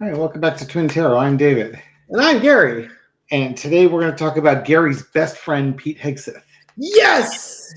All right, welcome back to Twin Tarot. I'm David. And I'm Gary. And today we're going to talk about Gary's best friend, Pete Hegseth. Yes!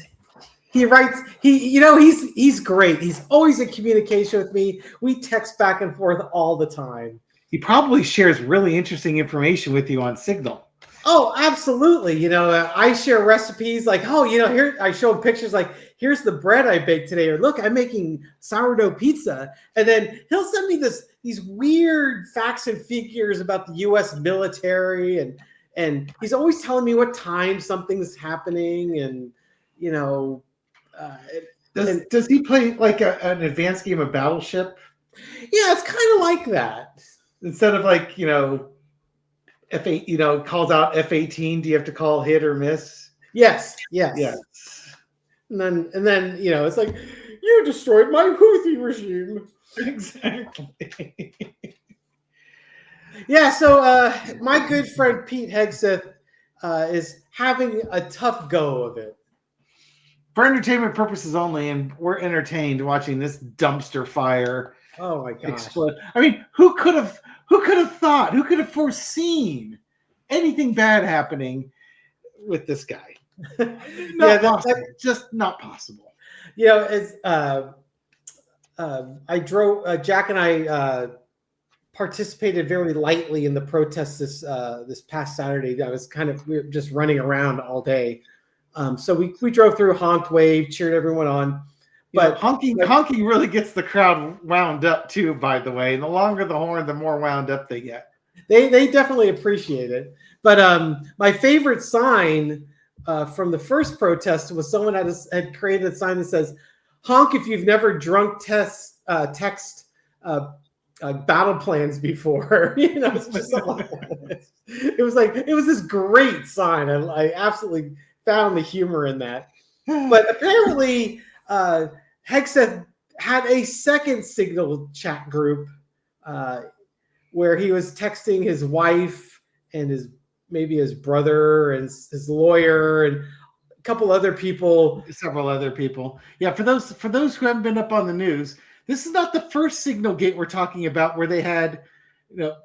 He writes, he's great. He's always in communication with me. We text back and forth all the time. He probably shares really interesting information with you on Signal. Oh, absolutely. I share recipes like, here I show him pictures like, here's the bread I baked today, or look, I'm making sourdough pizza. And then he'll send me these weird facts and figures about the US military, and he's always telling me what time something's happening, and does he play like an advanced game of Battleship? Yeah, it's kind of like that. Instead of like, F8, calls out F-18, do you have to call hit or miss? Yes. And then it's like, you destroyed my Houthi regime. Exactly. Yeah, so my good friend Pete Hegseth is having a tough go of it. For entertainment purposes only, and we're entertained watching this dumpster fire. Oh my gosh! Explode. I mean, who could have thought? Who could have foreseen anything bad happening with this guy? That's just not possible. As I drove, Jack and I participated very lightly in the protests this past Saturday. We were just running around all day. So we drove through, honked, waved, cheered everyone on. But honking really gets the crowd wound up too, by the way. And the longer the horn, the more wound up they get. They definitely appreciate it. But my favorite sign from the first protest was someone had created a sign that says, "Honk if you've never drunk text battle plans before." It's just it was this great sign. I absolutely found the humor in that. But apparently, Hegseth had a second Signal chat group where he was texting his wife and maybe his brother and his lawyer and a couple other people. Several other people. Yeah, for those who haven't been up on the news, this is not the first Signal Gate we're talking about where they had, the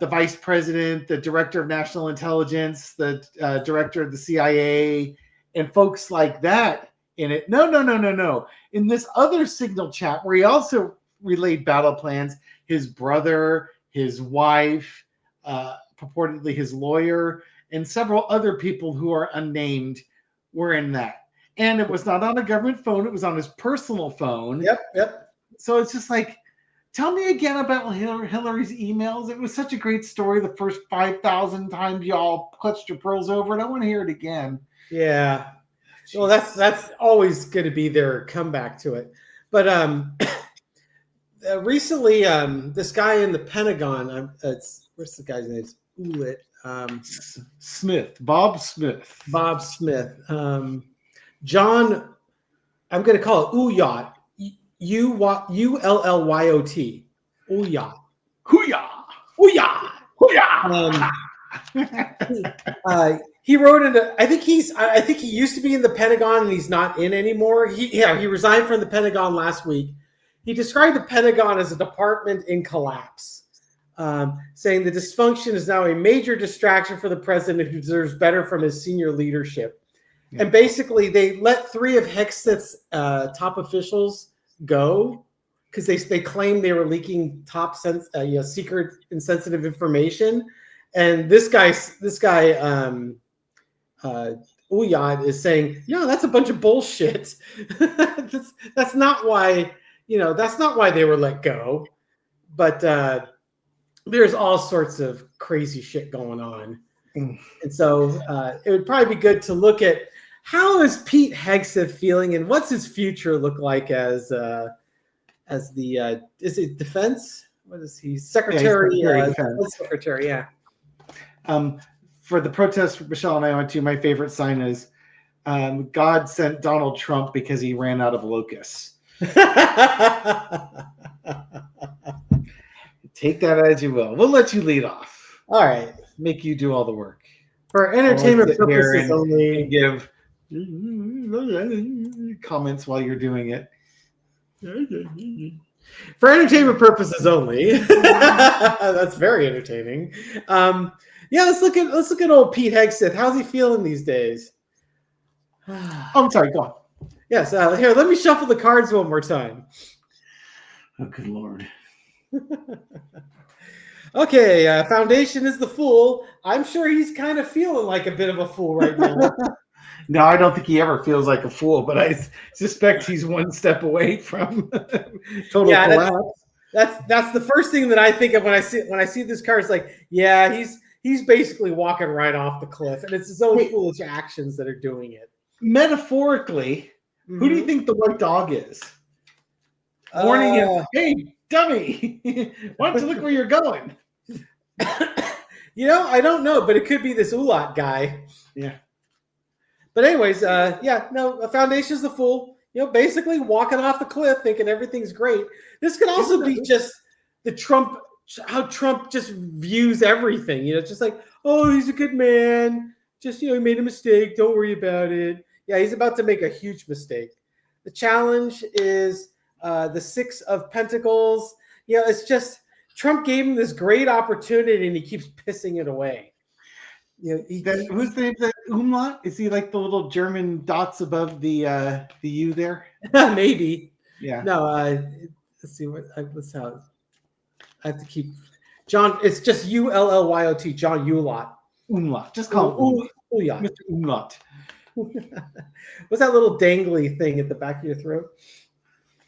vice president, the director of national intelligence, the director of the CIA, and folks like that in it. No. In this other Signal chat where he also relayed battle plans, his brother, his wife, purportedly his lawyer, and several other people who are unnamed were in that. And it was not on a government phone. It was on his personal phone. Yep. So it's just like, tell me again about Hillary's emails. It was such a great story. The first 5,000 times y'all clutched your pearls over, and I want to hear it again. Yeah. Well, that's always going to be their comeback to it. But recently, this guy in the Pentagon, what's the guy's name? Bob Smith. Bob Smith. John, I'm going to call it Uyot. Ullyot. Uyot. Hooyah. He wrote into. I think he used to be in the Pentagon and he's not in anymore. He resigned from the Pentagon last week. He described the Pentagon as a department in collapse, saying the dysfunction is now a major distraction for the president who deserves better from his senior leadership. Yeah. And basically, they let 3 of Hegseth's top officials go because they claimed they were leaking top secret and sensitive information. And this guy, Uyad is saying, that's a bunch of bullshit. that's not why, that's not why they were let go. But there's all sorts of crazy shit going on. And so it would probably be good to look at how is Pete Hegseth feeling and what's his future look like as the is it defense? What is he? Secretary? Defense secretary, yeah. For the protest Michelle and I went to, my favorite sign is God sent Donald Trump because he ran out of locusts. Take that as you will. We'll let you lead off. All right. Make you do all the work. For entertainment purposes only. And give comments while you're doing it. For entertainment purposes only. That's very entertaining. Yeah, let's look at old Pete Hegseth. How's he feeling these days? Oh, I'm sorry. Go on. Yes. Here, let me shuffle the cards one more time. Oh, good Lord. Okay, Foundation is the fool. I'm sure he's kind of feeling like a bit of a fool right now. No, I don't think he ever feels like a fool, but I suspect he's one step away from total Yeah, collapse. that's the first thing that I think of when I see this card. It's like, yeah, he's basically walking right off the cliff, and it's his own foolish actions that are doing it. Metaphorically, who do you think the white dog is? Warning him, hey, dummy, why don't you look where you're going? I don't know, but it could be this Ulat guy. Yeah. But anyways, a Foundation's the fool. Basically walking off the cliff, thinking everything's great. This could also be just how Trump just views everything. Just like, oh, he's a good man. Just he made a mistake. Don't worry about it. Yeah, he's about to make a huge mistake. The challenge is the Six of Pentacles. It's just Trump gave him this great opportunity, and he keeps pissing it away. Who's the umlaut? Is he like the little German dots above the U there? Maybe. Yeah. No. Let's see let's how. I have to keep John. It's just Ullyot. John Ulot. Umlaut. Just call him Umlaut. Mr. Umlaut. What's that little dangly thing at the back of your throat?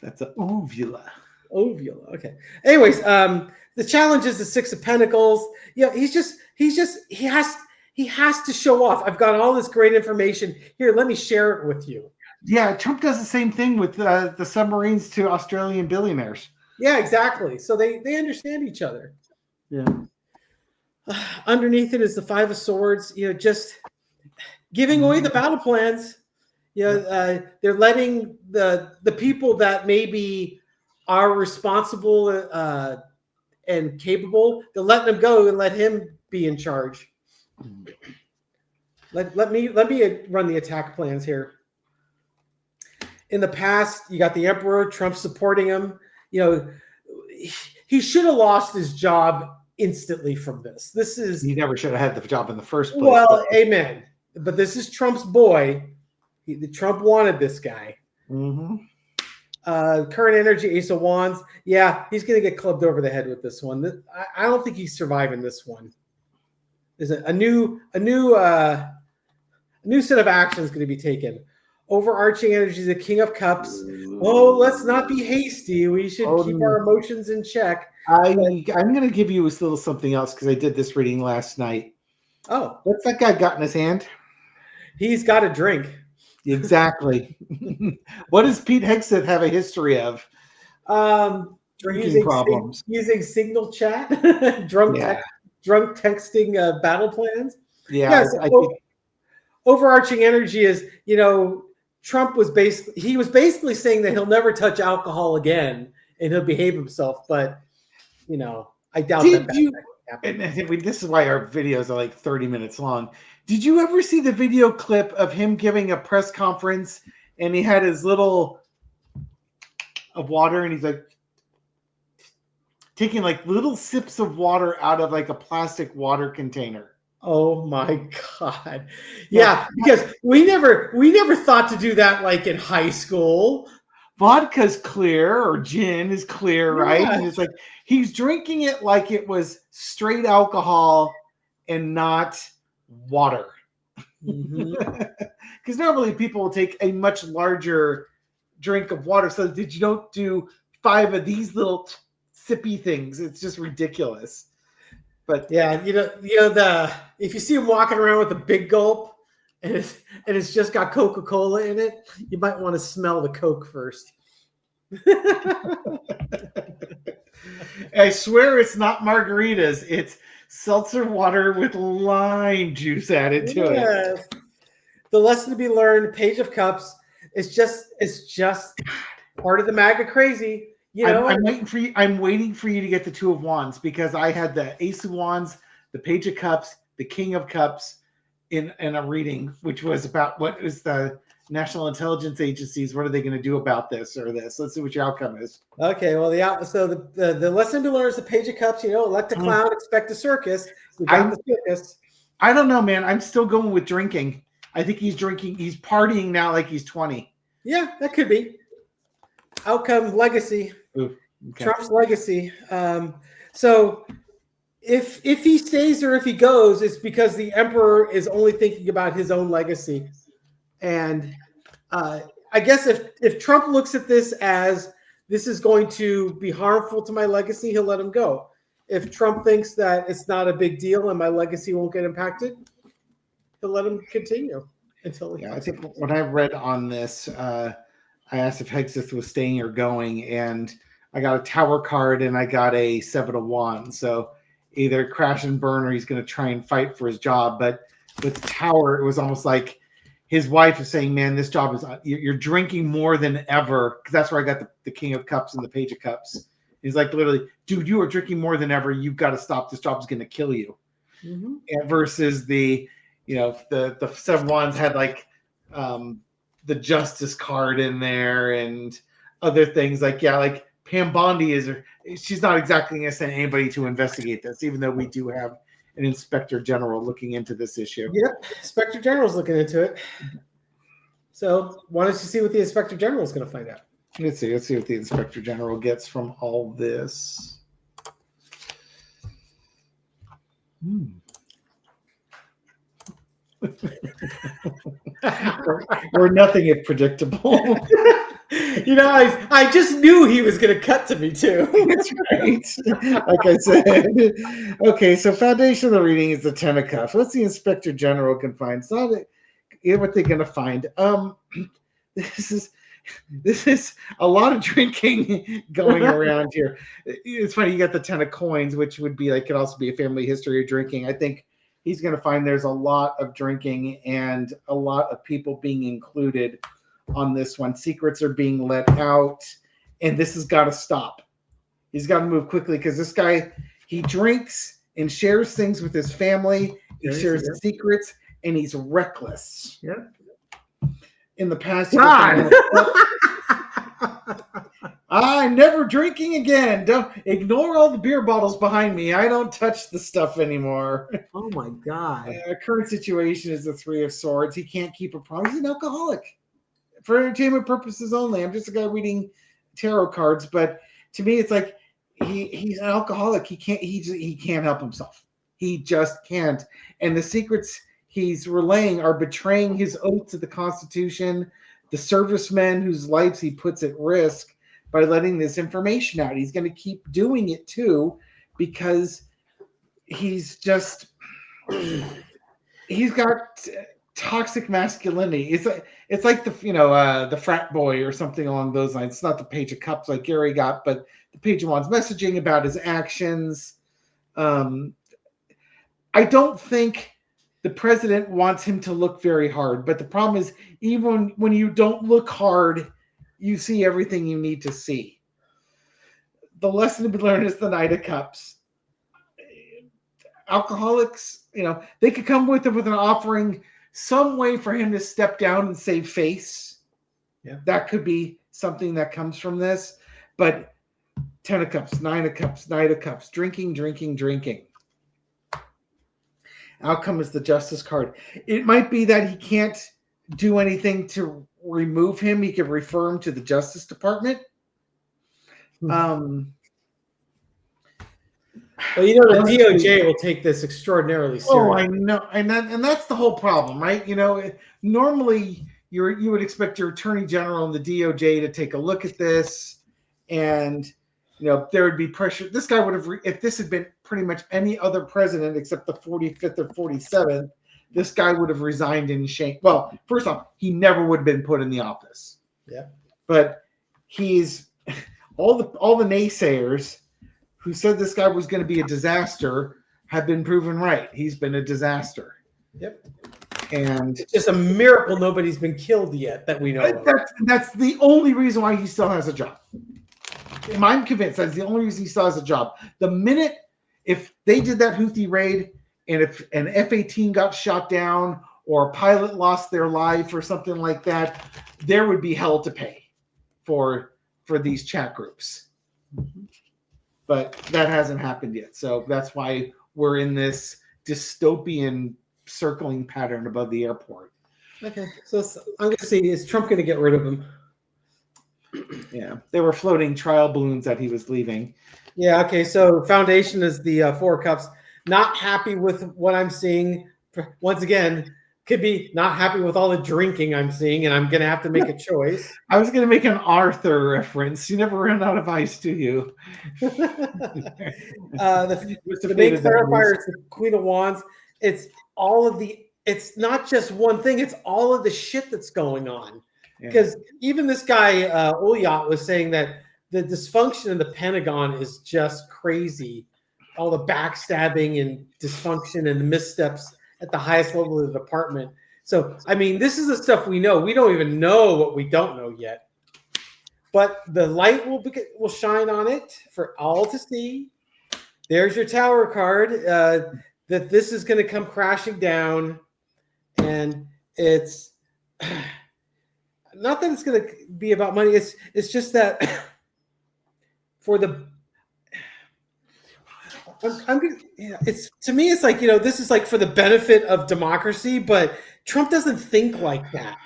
That's an uvula. Uvula. Okay. Anyways, the challenge is the Six of Pentacles. He has to show off. I've got all this great information here. Let me share it with you. Yeah, Trump does the same thing with the submarines to Australian billionaires. Yeah, exactly. So they understand each other. Yeah. Underneath it is the Five of Swords. Just giving away the battle plans. They're letting the people that maybe are responsible and capable. They're letting them go and let him be in charge. Let me run the attack plans here. In the past, you got the Emperor, Trump supporting him. He should have lost his job instantly from this. He never should have had the job in the first place. Well, amen. But this is Trump's boy. Trump wanted this guy. Mm-hmm. Current energy, Ace of Wands. Yeah, he's going to get clubbed over the head with this one. I don't think he's surviving this one. There's a new set of actions going to be taken. Overarching energy, the King of Cups. Oh, let's not be hasty. We should keep our emotions in check. I'm going to give you a little something else because I did this reading last night. Oh. What's that guy got in his hand? He's got a drink. Exactly. What does Pete Hegseth have a history of? Drinking problems. Using Signal chat, drunk texting battle plans. Yeah. I think overarching energy is, Trump was basically saying that he'll never touch alcohol again and he'll behave himself. But, I doubt that happen. And this is why our videos are like 30 minutes long. Did you ever see the video clip of him giving a press conference and he had his little of water and he's like taking like little sips of water out of like a plastic water container? Oh my God. Yeah, because we never thought to do that like in high school. Vodka's clear or gin is clear, right? And it's like he's drinking it like it was straight alcohol and not water. Because normally people will take a much larger drink of water so that you don't do 5 of these little sippy things. It's just ridiculous. But yeah, if you see him walking around with a big gulp and it's just got Coca-Cola in it, you might want to smell the Coke first. I swear it's not margaritas. It's seltzer water with lime juice added to it. The lesson to be learned, Page of Cups, it's just part of the MAGA crazy. I'm waiting for you to get the Two of Wands because I had the Ace of Wands, the Page of Cups, the King of Cups in a reading, which was about what is the national intelligence agencies. What are they going to do about this or this? Let's see what your outcome is. Okay, well, the lesson to learn is the page of cups. Let the clown expect a circus. We got the circus. I don't know, man. I'm still going with drinking. I think he's drinking. He's partying now like he's 20. Yeah, that could be. Outcome, legacy. Ooh, okay. Trump's legacy. So if he stays or if he goes, it's because the emperor is only thinking about his own legacy. And I guess if Trump looks at this as this is going to be harmful to my legacy, he'll let him go. If Trump thinks that it's not a big deal and my legacy won't get impacted, he'll let him continue until he. Yeah, I think what I read on this, I asked if Hegseth was staying or going, and I got a tower card and I got a 7 of Wands. So either crash and burn or he's going to try and fight for his job. But with the tower, it was almost like his wife is saying, man, this job is, you're drinking more than ever. Because that's where I got the King of Cups and the Page of Cups. He's like, literally, dude, you are drinking more than ever. You've got to stop. This job is going to kill you. Mm-hmm. And versus the 7 of Wands had like the Justice card in there and other things like Pam Bondi she's not exactly going to send anybody to investigate this, even though we do have an inspector general looking into this issue. Yep, inspector general's looking into it. So why don't you see what the inspector general is going to find out? Let's see what the inspector general gets from all this. We're nothing if predictable. I just knew he was going to cut to me too. That's right. Like I said. Okay, so foundation of the reading is the 10 of Cups. What's the inspector general can find? It's not what they're going to find. This is a lot of drinking going around here. It's funny, you got the 10 of Coins, which would be could also be a family history of drinking. I think he's going to find there's a lot of drinking and a lot of people being included on this one. Secrets are being let out, and this has got to stop. He's got to move quickly because this guy, he drinks and shares things with his family. He shares secrets, and he's reckless. Yeah. In the past, I'm never drinking again. Don't ignore all the beer bottles behind me. I don't touch the stuff anymore. Oh my God. Current situation is the 3 of Swords. He can't keep a promise. He's an alcoholic for entertainment purposes only. I'm just a guy reading tarot cards, but to me, it's like he's an alcoholic. He can't help himself. He just can't. And the secrets he's relaying are betraying his oath to the Constitution, the servicemen whose lives he puts at risk by letting this information out. He's going to keep doing it too, because he's got toxic masculinity. It's like the frat boy or something along those lines. It's not the Page of Cups like Gary got, but the Page of Wands messaging about his actions. I don't think the president wants him to look very hard, but the problem is even when you don't look hard, you see everything you need to see. The lesson to be learned is the Knight of Cups. Alcoholics, they could come with an offering, some way for him to step down and save face. Yeah, that could be something that comes from this. But 10 of Cups, 9 of Cups, Knight of Cups, drinking. Outcome is the Justice card. It might be that he can't do anything to remove him. He could refer him to the Justice Department. Well, the DOJ will take this extraordinarily seriously. Oh, I know, and that's the whole problem, right? Normally you would expect your Attorney General and the DOJ to take a look at this, and there would be pressure. This guy would have, if this had been pretty much any other president except the 45th or 47th, this guy would have resigned in shame. Well, first off, he never would have been put in the office. Yeah, but he's all the naysayers who said this guy was going to be a disaster have been proven right. He's been a disaster. Yep. And it's just a miracle nobody's been killed yet that we know of. That's the only reason why he still has a job. I'm convinced that's the only reason he still has a job. The minute, if they did that Houthi raid and if an F-18 got shot down or a pilot lost their life or something like that, there would be hell to pay for these chat groups. But that hasn't happened yet. So that's why we're in this dystopian circling pattern above the airport. Okay, so I'm going to see, is Trump going to get rid of him? Yeah, they were floating trial balloons that he was leaving. Yeah, okay, so Foundation is the 4 cups. Not happy with what I'm seeing. Once again, could be not happy with all the drinking I'm seeing, and I'm going to have to make a choice. I was going to make an Arthur reference. You never run out of ice, do you? The main clarifier is the Queen of Wands. It's all of the, it's not just one thing, it's all of the shit that's going on. Because even this guy, Olyot, was saying that the dysfunction in the Pentagon is just crazy. All the backstabbing and dysfunction and the missteps at the highest level of the department. So, I mean, this is the stuff we know. We don't even know what we don't know yet. But the light will shine on it for all to see. There's your tower card, that this is going to come crashing down. And it's not that it's going to be about money. It's just that for the... it's, to me, it's like, this is like for the benefit of democracy, but Trump doesn't think like that.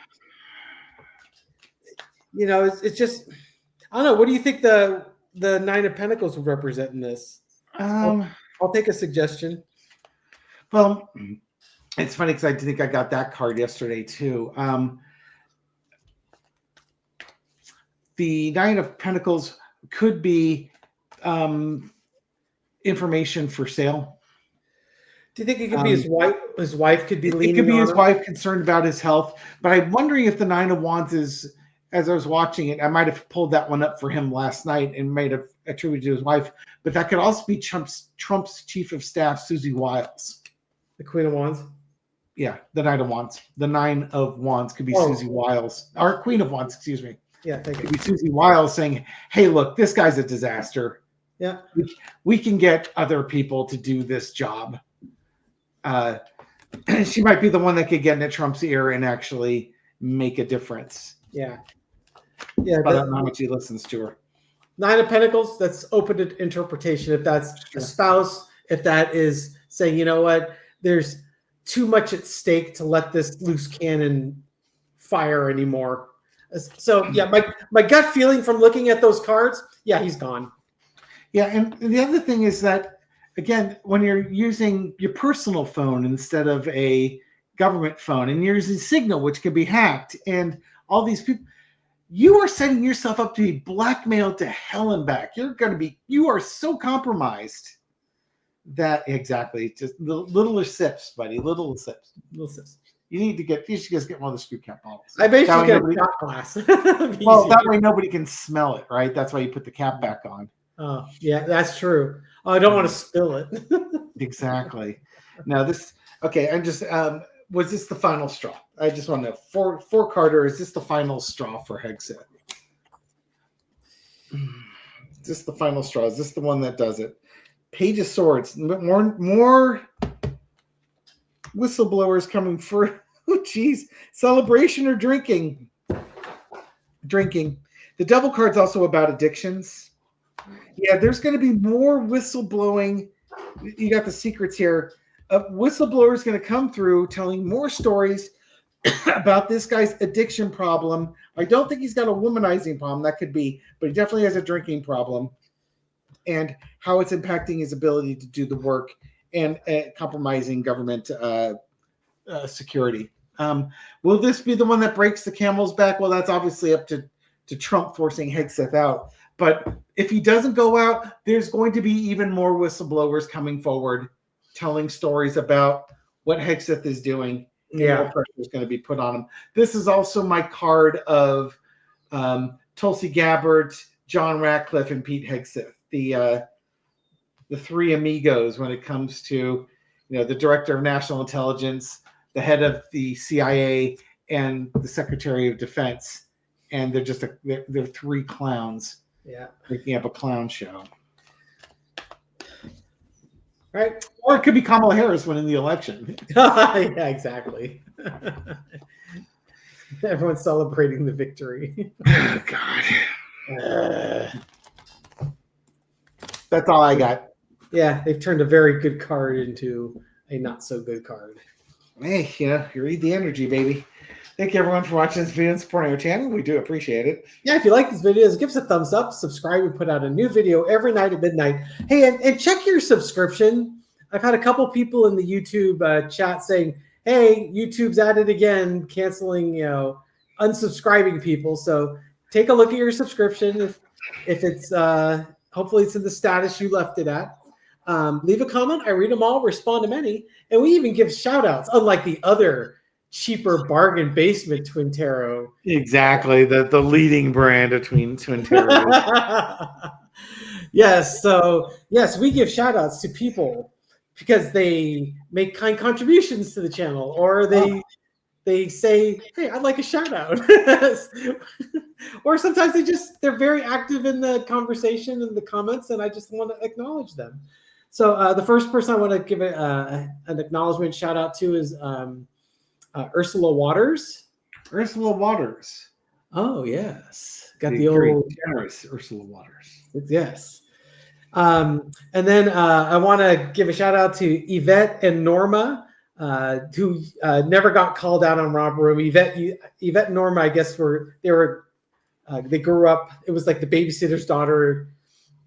It's just, I don't know. What do you think the Nine of Pentacles would represent in this? I'll take a suggestion. Well, it's funny because I think I got that card yesterday too. The Nine of Pentacles could be information for sale. Do you think it could be his wife? His wife could be leaning on him? It could be his wife concerned about his health. But I'm wondering if the Nine of Wands is, as I was watching it, I might have pulled that one up for him last night and might have attributed to his wife. But that could also be Trump's chief of staff, Susie Wiles. The Queen of Wands? Yeah, the Nine of Wands. The Nine of Wands could be Susie Wiles. Or Queen of Wands, excuse me. Yeah, thank you. Could be Susie Wiles saying, hey, look, this guy's a disaster. Yeah, we can get other people to do this job. She might be the one that could get into Trump's ear and actually make a difference. Yeah. But I don't know how much he listens to her. Nine of Pentacles, that's open to interpretation. If that's a spouse, if that is saying, you know what, there's too much at stake to let this loose cannon fire anymore. So, yeah, my gut feeling from looking at those cards, yeah, he's gone. Yeah, and the other thing is that, again, when you're using your personal phone instead of a government phone, and you're using Signal, which can be hacked, and all these people, you are setting yourself up to be blackmailed to hell and back. You are so compromised that, exactly, just little sips, buddy, little sips. You should just get one of the screw cap bottles. I basically get a shot glass. Well, that way nobody can smell it, right? That's why you put the cap back on. Oh, yeah, that's true. Oh, I don't want to spill it. Exactly. Now I'm just, was this the final straw? I just want to know, for Carter, is this the final straw for Hegseth? Is this the final straw? Is this the one that does it? Page of Swords. More whistleblowers coming for, oh, geez, celebration or drinking? Drinking. The Devil card's also about addictions. Yeah, there's going to be more whistleblowing. You got the secrets here. Whistleblowers going to come through telling more stories about this guy's addiction problem. I don't think he's got a womanizing problem. That could be, but he definitely has a drinking problem, and how it's impacting his ability to do the work and compromising government security. Will this be the one that breaks the camel's back? Well, that's obviously up to Trump forcing Hegseth out. But if he doesn't go out, there's going to be even more whistleblowers coming forward, telling stories about what Hegseth is doing. Yeah, more pressure is going to be put on him. This is also my card of Tulsi Gabbard, John Ratcliffe, and Pete Hegseth, the three amigos when it comes to the director of national intelligence, the head of the CIA, and the Secretary of Defense, and they're just they're three clowns. Yeah, making up a clown show. Right. Or it could be Kamala Harris winning the election. Yeah, exactly. Everyone's celebrating the victory. Oh, God. That's all I got. Yeah, they've turned a very good card into a not so good card. Hey, you read the energy, baby. Thank you, everyone, for watching this video and supporting our channel. We do appreciate it. Yeah, if you like these videos, give us a thumbs up, subscribe. We put out a new video every night at midnight. Hey, and check your subscription. I've had a couple people in the YouTube chat saying, hey, YouTube's at it again, canceling, unsubscribing people. So take a look at your subscription. If it's, hopefully it's in the status you left it at. Leave a comment. I read them all, respond to many. And we even give shout outs, unlike the other cheaper bargain basement Twin Tarot. Exactly. The leading brand of Twin Tarot. Yes. So, yes, we give shout outs to people because they make kind contributions to the channel, or they say, hey, I'd like a shout out. Or sometimes they're very active in the conversation and the comments, and I just want to acknowledge them. So the first person I want to give an acknowledgement shout out to is Ursula Waters. Ursula Waters. Oh, yes. Got the old generous Ursula Waters. Yes. And then I want to give a shout out to Yvette and Norma, who never got called out on Romper Room. Yvette and Norma, I guess, they grew up. It was like the babysitter's daughter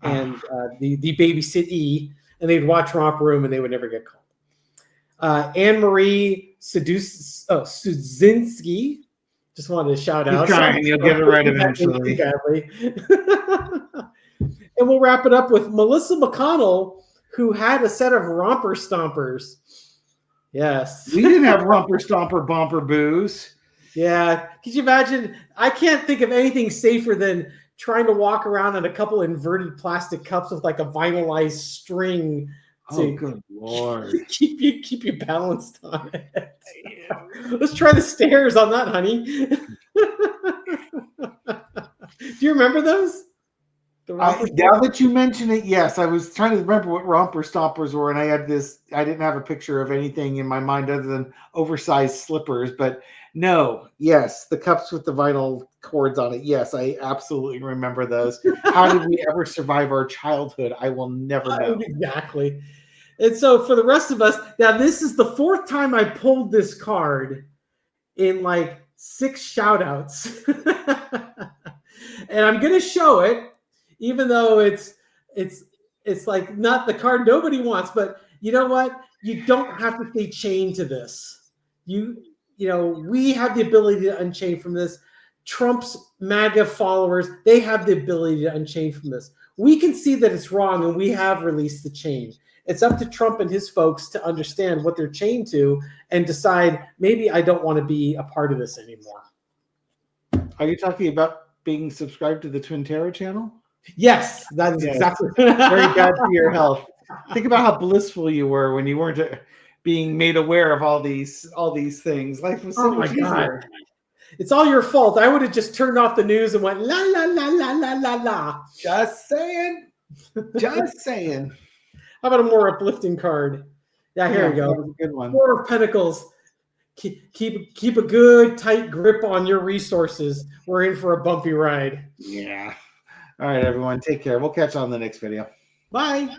and the babysittee, and they'd watch Romper Room and they would never get called. Anne Marie Sudzinski, just wanted to shout out. You'll get it right eventually. And we'll wrap it up with Melissa McConnell, who had a set of romper stompers. Yes. We didn't have romper stomper bumper boos. Yeah. Could you imagine? I can't think of anything safer than trying to walk around on a couple inverted plastic cups with like a vinylized string. Oh, good Lord. keep you balanced on it. Let's try the stairs on that, honey. Do you remember those? Now that you mention it, yes. I was trying to remember what romper stompers were, and I didn't have a picture of anything in my mind other than oversized slippers. But no, yes, the cups with the vinyl cords on it. Yes, I absolutely remember those. How did we ever survive our childhood? I will never know. Exactly. And so for the rest of us, now this is the fourth time I pulled this card in like 6 shout outs. And I'm going to show it, even though it's like not the card nobody wants. But you know what? You don't have to stay chained to this. We have the ability to unchain from this. Trump's MAGA followers, they have the ability to unchain from this. We can see that it's wrong, and we have released the chain. It's up to Trump and his folks to understand what they're chained to and decide, maybe I don't want to be a part of this anymore. Are you talking about being subscribed to the Twin Tarot channel? Yes, that's exactly. Very bad for your health. Think about how blissful you were when you weren't being made aware of all these things. Life was so much easier. It's all your fault. I would have just turned off the news and went la la la la la la la. Just saying. Just saying. How about a more uplifting card? Yeah, here we go. That was a good one. 4 of Pentacles. Keep a good tight grip on your resources. We're in for a bumpy ride. Yeah. All right, everyone. Take care. We'll catch you on the next video. Bye.